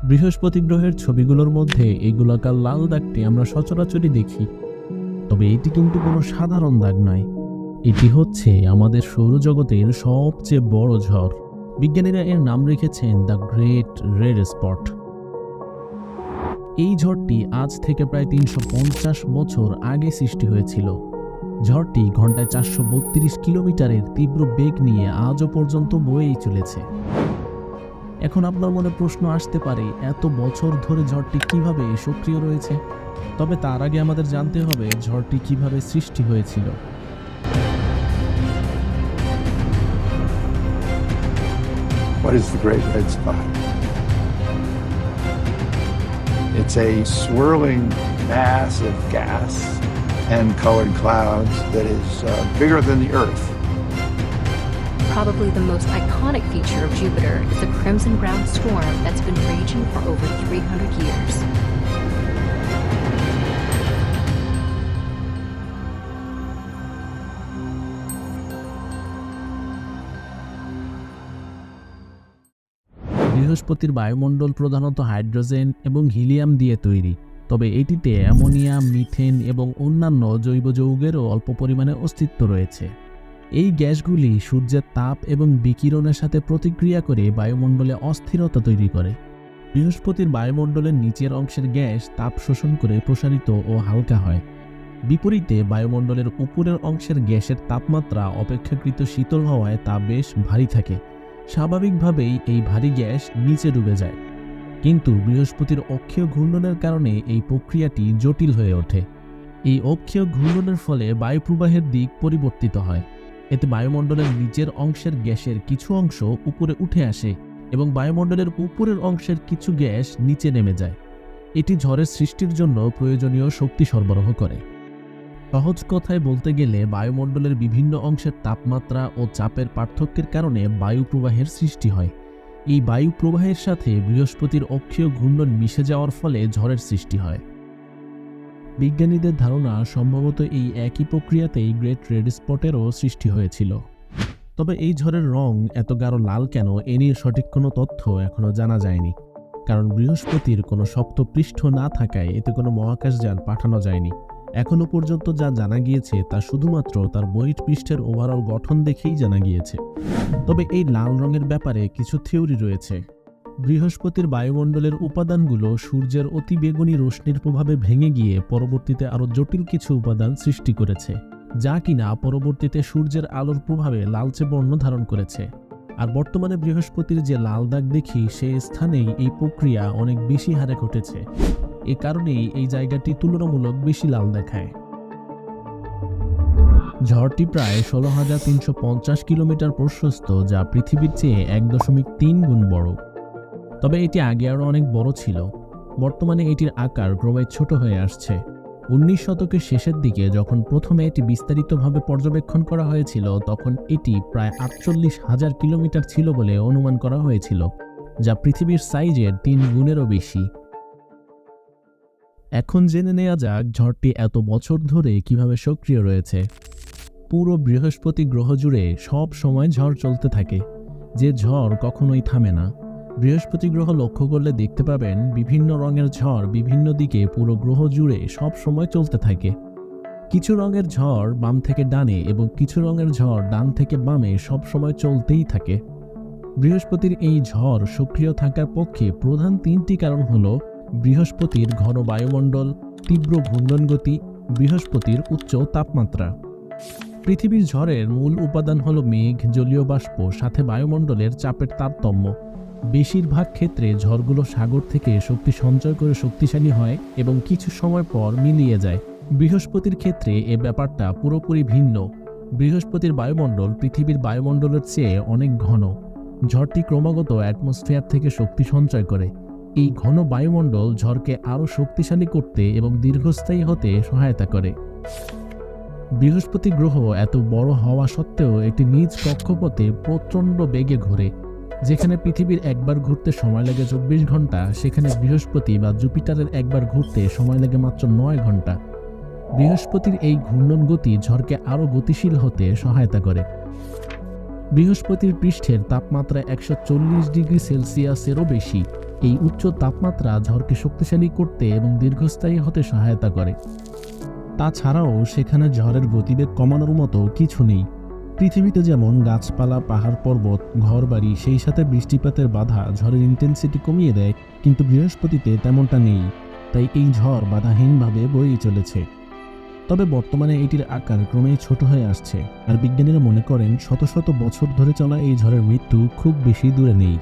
বৃহস্পতি গ্রহের ছবিগুলোর মধ্যে এই গোলাকার লাল দাগটি আমরা সচরাচরই দেখি, তবে এটি কিন্তু কোনো সাধারণ দাগ নয়। এটি হচ্ছে আমাদের সৌরজগতের সবচেয়ে বড় ঝড়। বিজ্ঞানীরা এর নাম রেখেছেন দ্য গ্রেট রেড স্পট। এই ঝড়টি আজ থেকে প্রায় ৩৫০ বছর আগে সৃষ্টি হয়েছিল। ঝড়টি ঘন্টায় ৪৩২ কিলোমিটারের তীব্র বেগ নিয়ে আজও পর্যন্ত বয়েই চলেছে। এখন আপনার মনে প্রশ্ন আসতে পারে, এত বছর ধরে ঝড়টি কিভাবে সক্রিয় রয়েছে? তবে তার আগে আমাদের জানতে হবে ঝড়টি কিভাবে সৃষ্টি হয়েছিল। What is the Great Red Spot? It's a swirling mass of gas and colored clouds that is bigger than the Earth. Probably the most iconic feature of Jupiter is the crimson-brown storm that's been raging for over 300 years. বৃহস্পতির বায়ুমণ্ডল প্রধানত hydrogen এবং helium দিয়ে তৈরি, তবে এটিতে ammonia, methane এবং অন্যান্য জৈব যৌগেরও অল্প পরিমাণে অস্তিত্ব রয়েছে। এই গ্যাসগুলি সূর্যের তাপ এবং বিকিরণের সাথে প্রতিক্রিয়া করে বায়ুমণ্ডলে অস্থিরতা তৈরি করে। বৃহস্পতির বায়ুমণ্ডলের নিচের অংশের গ্যাস তাপ শোষণ করে প্রসারিত ও হালকা হয়। বিপরীতে বায়ুমণ্ডলের উপরের অংশের গ্যাসের তাপমাত্রা অপেক্ষাকৃত শীতল হওয়ায় তা বেশ ভারী থাকে। স্বাভাবিকভাবেই এই ভারী গ্যাস নিচে ডুবে যায়, কিন্তু বৃহস্পতির অক্ষীয় ঘূর্ণনের কারণে এই প্রক্রিয়াটি জটিল হয়ে ওঠে। এই অক্ষীয় ঘূর্ণনের ফলে বায়ু প্রবাহের দিক পরিবর্তিত হয়। এতে বায়ুমণ্ডলের নিচের অংশের গ্যাসের কিছু অংশ উপরে উঠে আসে এবং বায়ুমণ্ডলের উপরের অংশের কিছু গ্যাস নিচে নেমে যায়। এটি ঝড়ের সৃষ্টির জন্য প্রয়োজনীয় শক্তি সরবরাহ করে। সহজ কথায় বলতে গেলে বায়ুমণ্ডলের বিভিন্ন অংশের তাপমাত্রা ও চাপের পার্থক্যের কারণে বায়ু প্রবাহের সৃষ্টি হয়। এই বায়ু প্রবাহের সাথে বৃহস্পতির অক্ষীয় ঘূর্ণন মিশে যাওয়ার ফলে ঝড়ের সৃষ্টি হয়। বিজ্ঞানীদের ধারণা সম্ভবত এই একই প্রক্রিয়াতেই গ্রেট রেড স্পটেরও সৃষ্টি হয়েছিল। তবে এই ঝড়ের রং এত গাঢ় লাল কেন, এ নিয়ে সঠিক কোনো তথ্য এখনও জানা যায়নি, কারণ বৃহস্পতির কোনো শক্ত পৃষ্ঠ না থাকায় এতে কোনো মহাকাশযান পাঠানো যায়নি। এখনও পর্যন্ত যা জানা গিয়েছে তা শুধুমাত্র তার বহিঃপৃষ্ঠের ওভারঅল গঠন দেখেই জানা গিয়েছে। তবে এই লাল রঙের ব্যাপারে কিছু থিওরি রয়েছে। বৃহস্পতির বায়ুমণ্ডলের উপাদানগুলো সূর্যের অতিবেগুনি রশ্মির প্রভাবে ভেঙে গিয়ে পরবর্তীতে আরও জটিল কিছু উপাদান সৃষ্টি করেছে, যা কিনা পরবর্তীতে সূর্যের আলোর প্রভাবে লালচে বর্ণ ধারণ করেছে। আর বর্তমানে বৃহস্পতির যে লাল দাগ দেখি, সেই স্থানেই এই প্রক্রিয়া অনেক বেশি হারে ঘটেছে। এ কারণেই এই জায়গাটি তুলনামূলক বেশি লাল দেখায়। ঝড়টি প্রায় ১৬,৩৫০ কিলোমিটার প্রশস্ত, যা পৃথিবীর চেয়ে ১.৩ গুণ বড়। তবে এটি আগে আরও অনেক বড় ছিল। বর্তমানে এটির আকার ক্রমে ছোট হয়ে আসছে। ১৯ শতকের শেষের দিকে যখন প্রথমে এটি বিস্তারিতভাবে পর্যবেক্ষণ করা হয়েছিল, তখন এটি প্রায় ৪৮,০০০ কিলোমিটার ছিল বলে অনুমান করা হয়েছিল, যা পৃথিবীর সাইজের ৩ গুণেরও বেশি। এখন জেনে নেওয়া যাক ঝড়টি এত বছর ধরে কিভাবে সক্রিয় রয়েছে। পুরো বৃহস্পতি গ্রহ জুড়ে সব সময় ঝড় চলতে থাকে, যে ঝড় কখনোই থামে না। বৃহস্পতি গ্রহ লক্ষ্য করলে দেখতে পাবেন বিভিন্ন রঙের ঝড় বিভিন্ন দিকে পুরো গ্রহ জুড়ে সব সময় চলতে থাকে। কিছু রঙের ঝড় বাম থেকে ডানে এবং কিছু রঙের ঝড় ডান থেকে বামে সব সময় চলতেই থাকে। বৃহস্পতির এই ঝড় সক্রিয় থাকার পক্ষে প্রধান 3টি কারণ হলো বৃহস্পতির ঘন বায়ুমণ্ডল, তীব্র ঘূর্ণন গতি, বৃহস্পতির উচ্চ তাপমাত্রা। পৃথিবীর ঝড়ের মূল উপাদান হলো মেঘ, জলীয় বাষ্প, সাথে বায়ুমণ্ডলের চাপের তারতম্য। বেশিরভাগ ক্ষেত্রে ঝড়গুলো সাগর থেকে শক্তি সঞ্চয় করে শক্তিশালী হয় এবং কিছু সময় পর মিলিয়ে যায়। বৃহস্পতির ক্ষেত্রে এ ব্যাপারটা পুরোপুরি ভিন্ন। বৃহস্পতির বায়ুমণ্ডল পৃথিবীর বায়ুমণ্ডলের চেয়ে অনেক ঘন। ঝড়টি ক্রমাগত অ্যাটমসফিয়ার থেকে শক্তি সঞ্চয় করে। এই ঘন বায়ুমণ্ডল ঝড়কে আরও শক্তিশালী করতে এবং দীর্ঘস্থায়ী হতে সহায়তা করে। বৃহস্পতি গ্রহ এত বড় হওয়া সত্ত্বেও এটি নিজ কক্ষপথে প্রচণ্ড বেগে ঘোরে। যেখানে পৃথিবীর একবার ঘুরতে সময় লাগে 24 ঘন্টা, সেখানে বৃহস্পতি বা জুপিটারের একবার ঘুরতে সময় লাগে মাত্র 9 ঘন্টা। বৃহস্পতির এই ঘূর্ণন গতি ঝড়কে আরও গতিশীল হতে সহায়তা করে। বৃহস্পতির পৃষ্ঠের তাপমাত্রা 140 ডিগ্রি সেলসিয়াসেরও বেশি। এই উচ্চ তাপমাত্রা ঝড়কে শক্তিশালী করতে এবং দীর্ঘস্থায়ী হতে সহায়তা করে। তাছাড়াও সেখানে ঝড়ের গতিবেগ কমানোর মতো কিছু নেই। পৃথিবীতে যেমন গাছপালা, পাহাড় পর্বত, ঘরবাড়ি, সেই সাথে বৃষ্টিপাতের বাধা ঝড়ের ইন্টেন্সিটি কমিয়ে দেয়, কিন্তু বৃহস্পতিতে তেমনটা নেই। তাই এই ঝড় বাধাহীনভাবে বয়েই চলেছে। তবে বর্তমানে এটির আকার ক্রমেই ছোট হয়ে আসছে, আর বিজ্ঞানীরা মনে করেন শত শত বছর ধরে চলা এই ঝড়ের মৃত্যু খুব বেশি দূরে নেই।